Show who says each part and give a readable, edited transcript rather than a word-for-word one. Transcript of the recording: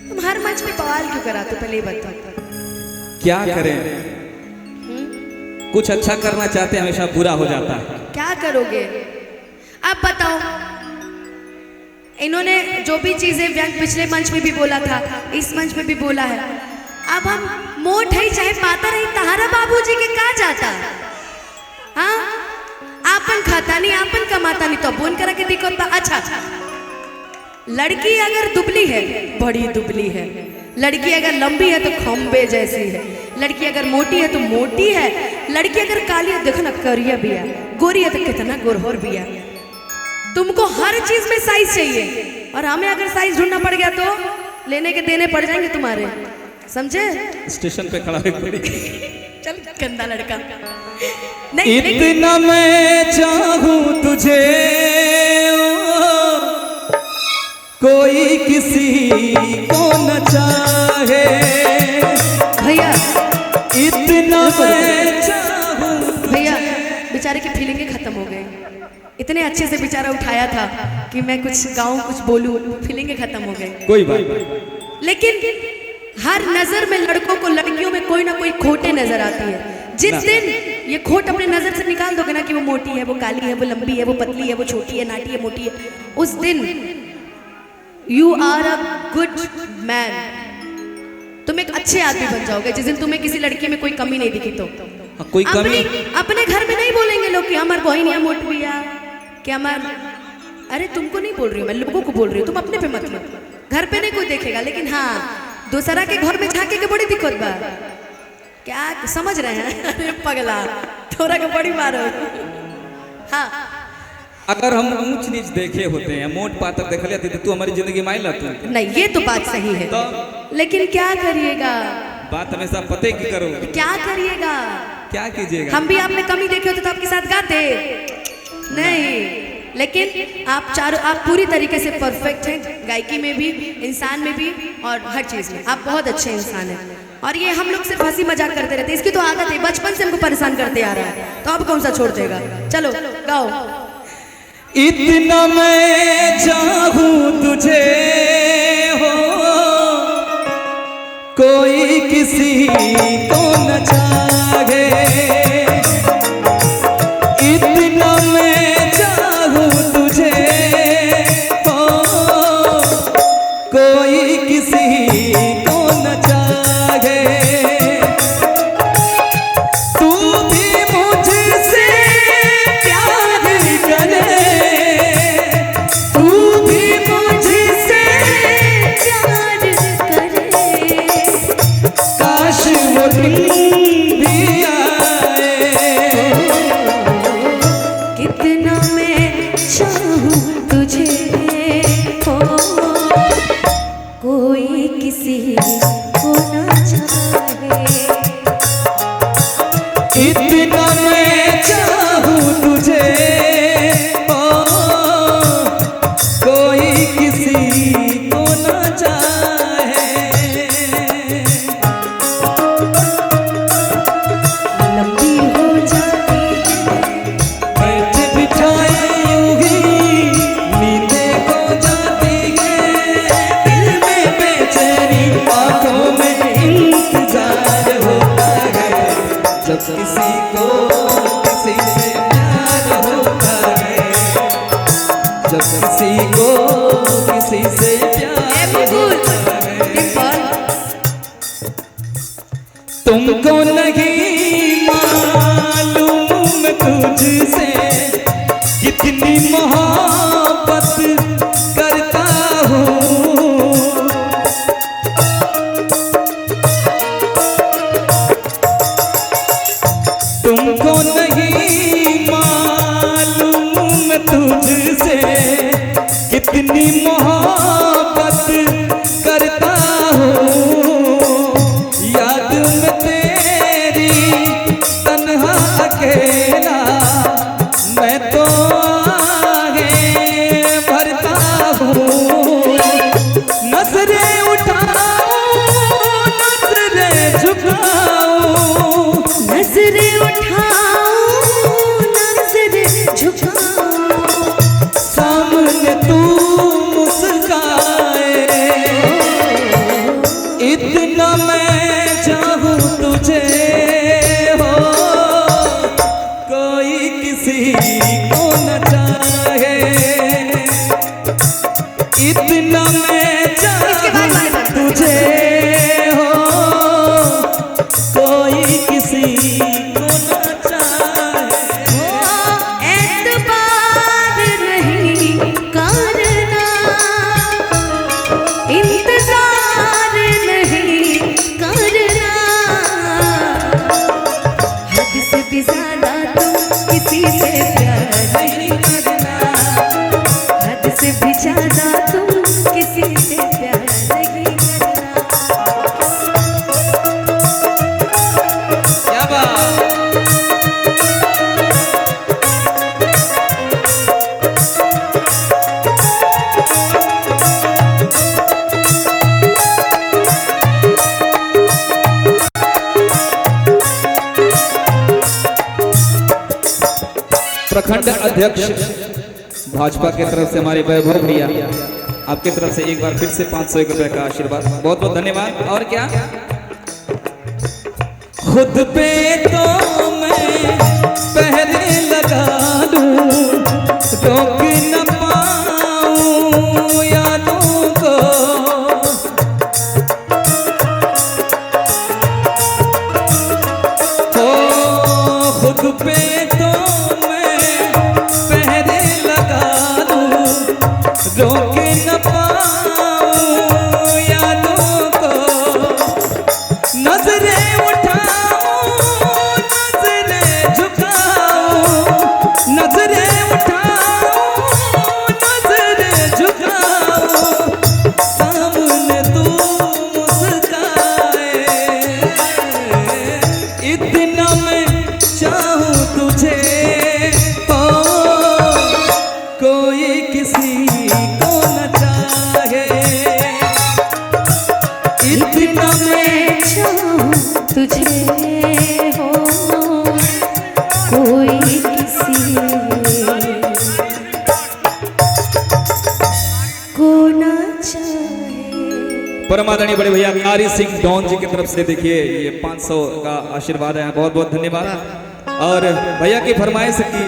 Speaker 1: तुम हर मंच में बवाल क्यों कराते हो, पहले ये बताओ।
Speaker 2: क्या करें, कुछ अच्छा करना चाहते हैं हमेशा बुरा हो जाता है।
Speaker 1: क्या करोगे अब बताओ। इन्होंने जो भी चीजें व्यंग पिछले मंच में भी बोला था, इस मंच में भी बोला है। अब हम मोट है चाहे पाता रही तहारा बाबूजी के का जाता। हाँ आपन खाता नहीं, आपन कमाता नहीं, तो बोन करा के दिक्कत। अच्छा लड़की अगर दुबली है, बड़ी दुबली है, लड़की अगर लंबी है तो खंबे जैसी है, लड़की अगर मोटी है तो मोटी है, लड़की अगर काली है देखो ना करिया भी है, गोरी है तो कितना गोरहोर भी है। तुमको हर चीज में साइज चाहिए और हमें अगर साइज ढूंढना पड़ गया तो लेने के देने पड़ जाएंगे तुम्हारे, समझे।
Speaker 2: स्टेशन पे खड़ा है
Speaker 1: चल गंदा लड़का।
Speaker 2: नहीं इतना मैं चाहूं तुझे कोई किसी को न चाहे।
Speaker 1: भैया
Speaker 2: इतना मैं चाहूं।
Speaker 1: भैया बेचारे की फीलिंगें खत्म हो गए। इतने अच्छे से बेचारा उठाया था कि मैं कुछ गाऊं कुछ बोलूं, फीलिंगें खत्म हो गई।
Speaker 2: कोई बात नहीं।
Speaker 1: लेकिन हर नजर में लड़कों को लड़कियों में कोई ना कोई खोटे नजर आती है। जिस दिन ये खोट अपने नजर से निकाल दोगे ना कि वो मोटी है, वो काली है, वो लंबी है, वो पतली है, वो छोटी है, नाटी है, मोटी है, उस दिन you are a good man. तुम एक अच्छे आदमी बन जाओगे जिस दिन तुम्हें किसी लड़की में कोई कमी नहीं दिखी तो।
Speaker 2: कोई कमी
Speaker 1: अपने घर में नहीं बोलेंगे लोग कि हमार बहन या मोट बिया कि हमार। अरे तुमको नहीं बोल रही हूँ मैं, लोगों को बोल रही हूँ, तुम अपने पे मत लो। घर पे नहीं कोई देखेगा, लेकिन हाँ दूसरा के घर में झांके के बड़ी दिक्कत बा। क्या समझ रहे हैं? अरे पगला थोड़ा के बड़ी मारो। हाँ
Speaker 2: अगर हम ऊंच नीच देखे होते हैं, मोट पातर देख लेते तो तू हमारी जिंदगी में ला तू।
Speaker 1: नहीं ये तो बात सही है तो? लेकिन क्या करिएगा,
Speaker 2: बात हमेशा पते की करो।
Speaker 1: क्या करिएगा,
Speaker 2: क्या कीजिएगा।
Speaker 1: हम भी आपने कमी देखे होते तो आपके साथ गाते नहीं। लेकिन आप पूरी तरीके से परफेक्ट हैं, गायकी में भी, इंसान में भी और हर चीज में आप बहुत अच्छे इंसान हैं। और ये हम लोग सिर्फ हंसी मजाक करते रहते, इसकी तो आदत है, बचपन से हमको परेशान करते आ रहा है, तो अब कौन सा छोड़ देगा। चलो गाओ।
Speaker 2: इतना मैं चाहूं तुझे हो कोई किसी को न चाहे। इतना मैं चाहूं तुझे हो कोई किसी को न चाहे। तू भी मुझसे प्यार करे, तू भी मुझसे
Speaker 1: प्यार करे,
Speaker 2: काश वो दिन भी आए।
Speaker 1: कितना मैं चाहूं तुझे हो कोई किसी को न चाहे।
Speaker 2: इतना मैं चाहूं तुझे हो कोई किसी को न चाहे।
Speaker 1: लंबी हो जाती है
Speaker 2: बैठे बिठाए यूं ही नींदें खो जाती है। दिल में बेचैनी आंखों में इंतजार होता है। जब किसी को किसी से प्यार होता है, जब किसी को किसी से प्यार होता है। तुमको नहीं मालूम तुझसे कितनी मोहब्बत करता हूँ। तुमको नहीं मालूम तुझसे कितनी मोहब्बत करता हूँ। याद में तेरी तन्हा अकेला प्रखंड अध्यक्ष भाजपा की तरफ से हमारे वैभव भैया, आपकी तरफ से एक बार फिर से 501 रुपए का आशीर्वाद, बहुत बहुत धन्यवाद। और क्या, खुद पे तो मैं पहले लगा लूं, रोक न पाऊं यादों को, हो खुद पे तो मैं पहले लगा लूं, रोक न पाऊं यादों को, नजरें उठाऊं नजरें झुकाऊं, नजरें उठाऊं नजरें झुकाऊं, सामने तू मुस्काए, इतना मैं चाहूं तुझे, ओ कोई किसी को न चाहे, इतना मैं
Speaker 1: तुझे हो कोई किसी को न चाहे।
Speaker 2: परमादरणीय बड़े भैया कारी सिंह डॉन जी की तरफ से देखिए ये 500 का आशीर्वाद है, बहुत बहुत धन्यवाद। और भैया की फरमाइश की